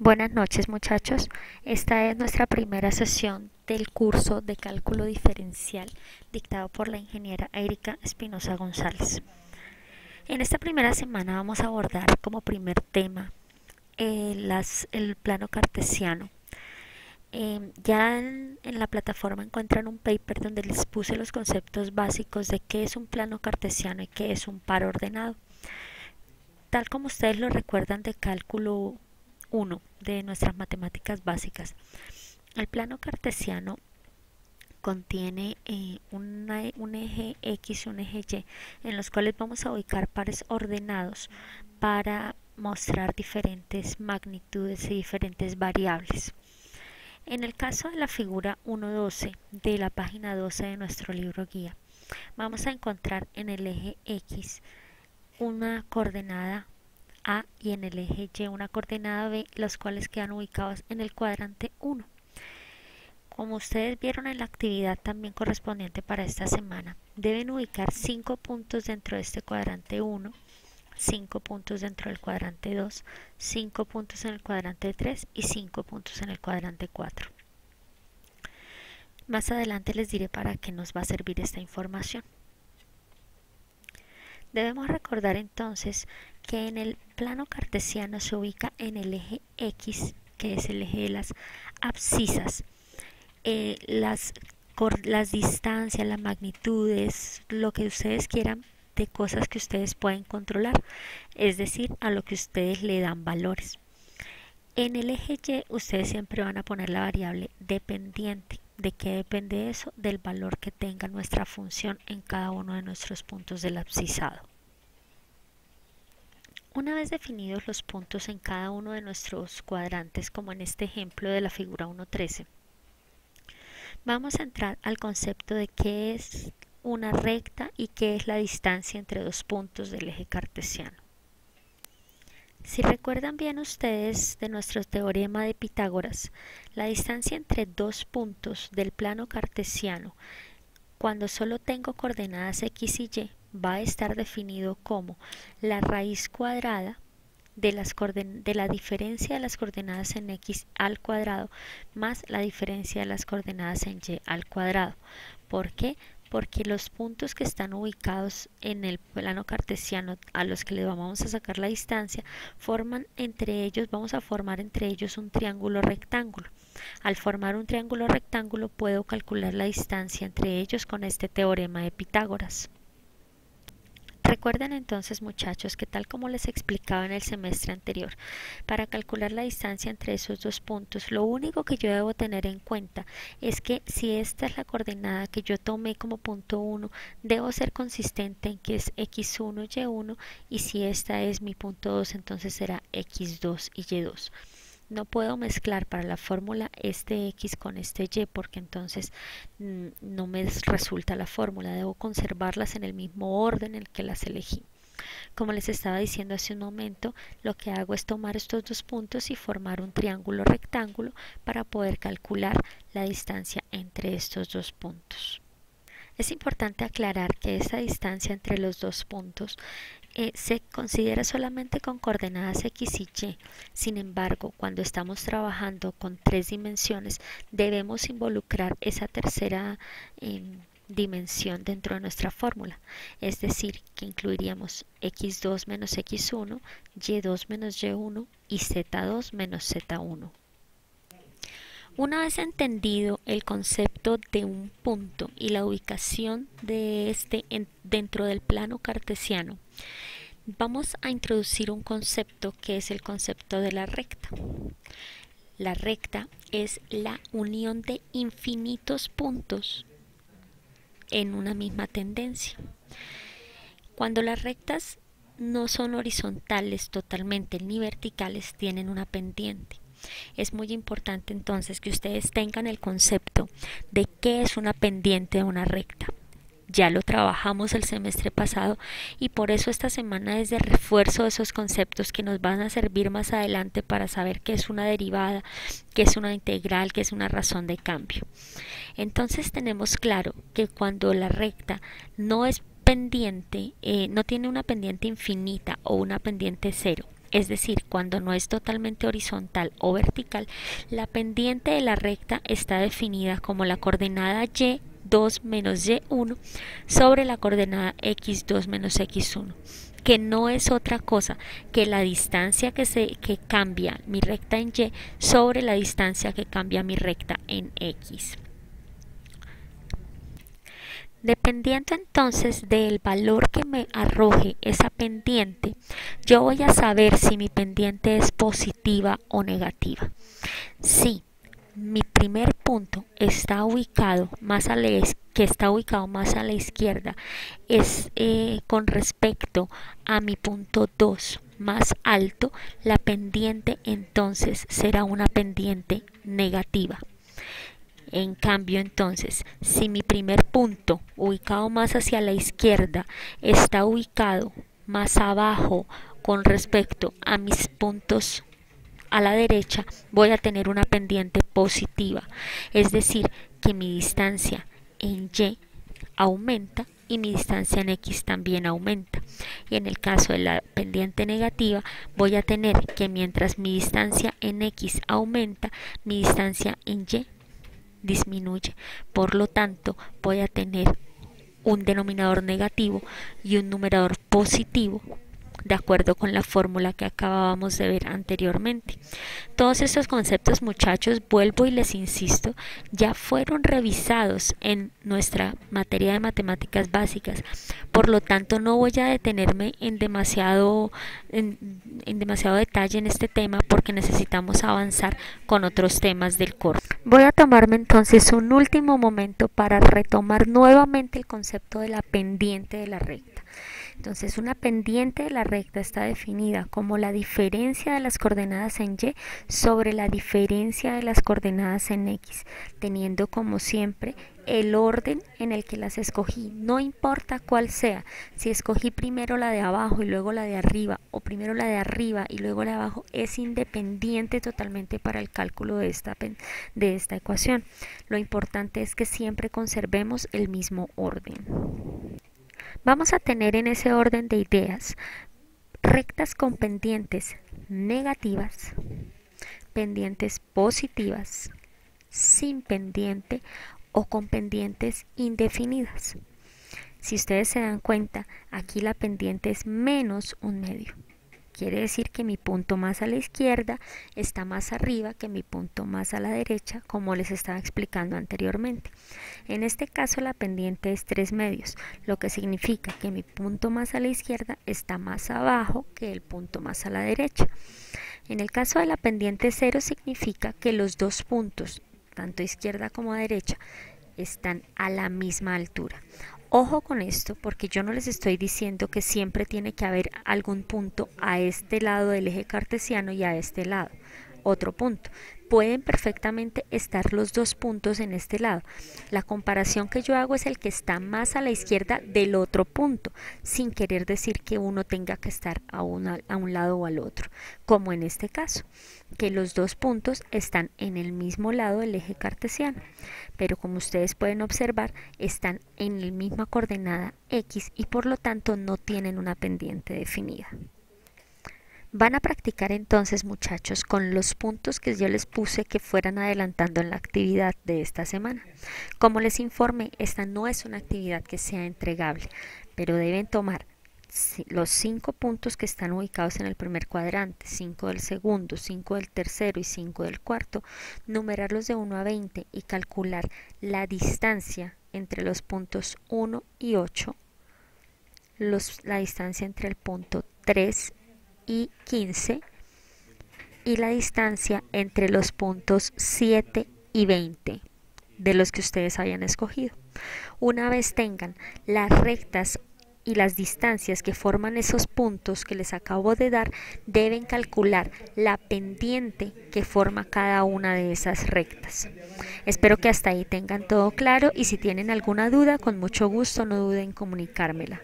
Buenas noches muchachos, esta es nuestra primera sesión del curso de cálculo diferencial dictado por la ingeniera Erika Espinosa González. En esta primera semana vamos a abordar como primer tema el plano cartesiano. Ya en la plataforma encuentran un paper donde les puse los conceptos básicos de qué es un plano cartesiano y qué es un par ordenado. Tal como ustedes lo recuerdan de cálculo 1 de nuestras matemáticas básicas, el plano cartesiano contiene un eje X y un eje Y en los cuales vamos a ubicar pares ordenados para mostrar diferentes magnitudes y diferentes variables. En el caso de la figura 1.12 de la página 12 de nuestro libro guía, vamos a encontrar en el eje X una coordenada A y en el eje Y una coordenada B, los cuales quedan ubicados en el cuadrante 1. Como ustedes vieron en la actividad también correspondiente para esta semana, deben ubicar 5 puntos dentro de este cuadrante 1, 5 puntos dentro del cuadrante 2, 5 puntos en el cuadrante 3 y 5 puntos en el cuadrante 4. Más adelante les diré para qué nos va a servir esta información. Debemos recordar entonces que en el plano cartesiano se ubica en el eje X, que es el eje de las abscisas, las distancias, las magnitudes, lo que ustedes quieran de cosas que ustedes pueden controlar, es decir, a lo que ustedes le dan valores. En el eje Y ustedes siempre van a poner la variable dependiente. ¿De qué depende eso? Del valor que tenga nuestra función en cada uno de nuestros puntos del abscisado. Una vez definidos los puntos en cada uno de nuestros cuadrantes, como en este ejemplo de la figura 1.13, vamos a entrar al concepto de qué es una recta y qué es la distancia entre dos puntos del eje cartesiano. Si recuerdan bien ustedes de nuestro teorema de Pitágoras, la distancia entre dos puntos del plano cartesiano, cuando solo tengo coordenadas X y Y, va a estar definido como la raíz cuadrada de la diferencia de las coordenadas en X al cuadrado más la diferencia de las coordenadas en Y al cuadrado. ¿Por qué? Porque los puntos que están ubicados en el plano cartesiano a los que le vamos a sacar la distancia vamos a formar entre ellos un triángulo rectángulo. Al formar un triángulo rectángulo puedo calcular la distancia entre ellos con este teorema de Pitágoras. Recuerden entonces muchachos que tal como les explicaba en el semestre anterior, para calcular la distancia entre esos dos puntos, lo único que yo debo tener en cuenta es que si esta es la coordenada que yo tomé como punto 1, debo ser consistente en que es x1, y1 y si esta es mi punto 2, entonces será x2 y y2. No puedo mezclar para la fórmula este X con este Y porque entonces no me resulta la fórmula. Debo conservarlas en el mismo orden en el que las elegí. Como les estaba diciendo hace un momento, lo que hago es tomar estos dos puntos y formar un triángulo rectángulo para poder calcular la distancia entre estos dos puntos. Es importante aclarar que esta distancia entre los dos puntos se considera solamente con coordenadas X y Y. Sin embargo, cuando estamos trabajando con tres dimensiones, debemos involucrar esa tercera dimensión dentro de nuestra fórmula. Es decir, que incluiríamos x2 menos x1, y2 menos y1 y z2 menos z1. Una vez entendido el concepto de un punto y la ubicación de este dentro del plano cartesiano, vamos a introducir un concepto que es el concepto de la recta. La recta es la unión de infinitos puntos en una misma tendencia. Cuando las rectas no son horizontales totalmente ni verticales, tienen una pendiente. Es muy importante entonces que ustedes tengan el concepto de qué es una pendiente de una recta. Ya lo trabajamos el semestre pasado y por eso esta semana es de refuerzo de esos conceptos que nos van a servir más adelante para saber qué es una derivada, qué es una integral, qué es una razón de cambio. Entonces tenemos claro que cuando la recta no es pendiente, no tiene una pendiente infinita o una pendiente cero, es decir, cuando no es totalmente horizontal o vertical, la pendiente de la recta está definida como la coordenada y2 menos y1 sobre la coordenada x2 menos x1, que no es otra cosa que la distancia que cambia mi recta en y sobre la distancia que cambia mi recta en x. Dependiendo entonces del valor que me arroje esa pendiente, yo voy a saber si mi pendiente es positiva o negativa. Si mi primer punto está ubicado más a que está ubicado más a la izquierda es con respecto a mi punto 2 más alto, la pendiente entonces será una pendiente negativa. En cambio, entonces, si mi primer punto, ubicado más hacia la izquierda, está ubicado más abajo con respecto a mis puntos a la derecha, voy a tener una pendiente positiva. Es decir, que mi distancia en y aumenta y mi distancia en x también aumenta. Y en el caso de la pendiente negativa, voy a tener que mientras mi distancia en x aumenta, mi distancia en y disminuye. Por lo tanto, voy a tener un denominador negativo y un numerador positivo, de acuerdo con la fórmula que acabábamos de ver anteriormente. Todos estos conceptos, muchachos, vuelvo y les insisto, ya fueron revisados en nuestra materia de matemáticas básicas. Por lo tanto, no voy a detenerme en demasiado detalle en este tema porque necesitamos avanzar con otros temas del corte. Voy a tomarme entonces un último momento para retomar nuevamente el concepto de la pendiente de la recta. Entonces, una pendiente de la recta está definida como la diferencia de las coordenadas en y sobre la diferencia de las coordenadas en x, teniendo como siempre el orden en el que las escogí, no importa cuál sea, si escogí primero la de abajo y luego la de arriba, o primero la de arriba y luego la de abajo, es independiente totalmente para el cálculo de esta ecuación. Lo importante es que siempre conservemos el mismo orden. Vamos a tener en ese orden de ideas rectas con pendientes negativas, pendientes positivas, sin pendiente o con pendientes indefinidas. Si ustedes se dan cuenta, aquí la pendiente es menos un medio. Quiere decir que mi punto más a la izquierda está más arriba que mi punto más a la derecha, como les estaba explicando anteriormente. En este caso la pendiente es 3 medios, lo que significa que mi punto más a la izquierda está más abajo que el punto más a la derecha. En el caso de la pendiente 0 significa que los dos puntos, tanto izquierda como derecha, están a la misma altura. Ojo con esto, porque yo no les estoy diciendo que siempre tiene que haber algún punto a este lado del eje cartesiano y a este lado otro punto. Pueden perfectamente estar los dos puntos en este lado. La comparación que yo hago es el que está más a la izquierda del otro punto, sin querer decir que uno tenga que estar a un lado o al otro, como en este caso, que los dos puntos están en el mismo lado del eje cartesiano, pero como ustedes pueden observar, están en la misma coordenada x y por lo tanto no tienen una pendiente definida. Van a practicar entonces, muchachos, con los puntos que yo les puse que fueran adelantando en la actividad de esta semana. Como les informé, esta no es una actividad que sea entregable, pero deben tomar los 5 puntos que están ubicados en el primer cuadrante, 5 del segundo, 5 del tercero y 5 del cuarto, numerarlos de 1 a 20 y calcular la distancia entre los puntos 1 y 8, la distancia entre el punto 3 y 15 y la distancia entre los puntos 7 y 20 de los que ustedes hayan escogido. Una vez tengan las rectas y las distancias que forman esos puntos que les acabo de dar, deben calcular la pendiente que forma cada una de esas rectas. Espero que hasta ahí tengan todo claro y si tienen alguna duda, con mucho gusto no duden en comunicármela.